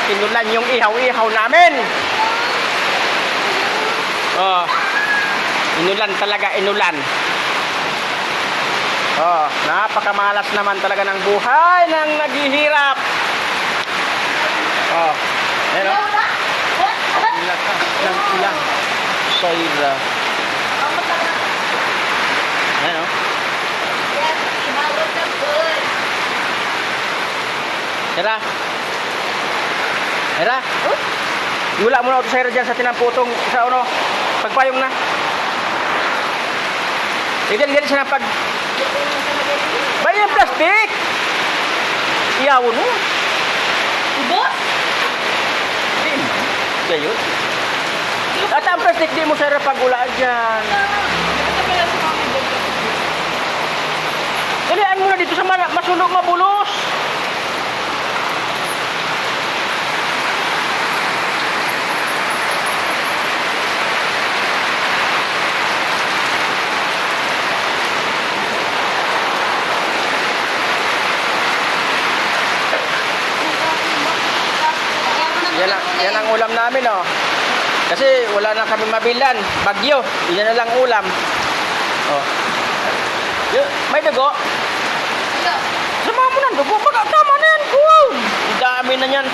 Inulan yung ihaw-ihaw namin. Oh. Inulan talaga, inulan. Oh, napakamalas naman talaga ng buhay ng naghihirap. Oh. Ayan o. Lakas ng ulan. Soira. Ayan o. Hera. Hera. Wala mo na auto Sira dyan sa tinamputong sa ano. Pagpayong na. Ganyan siya na pag... Bayan plastik! Iyawon mo. Ubos? Gayun. At ang plastik di mo Sira pag ulaan dyan. Dalian mo na dito sa masunog mabulos. Yan ang ulam namin, oh. Kasi wala na kami mabilan. Bagyo. Yan na lang ulam. Oh. May dugo? Sama mo ng dugo. Tama na yan. Ang dami na yan.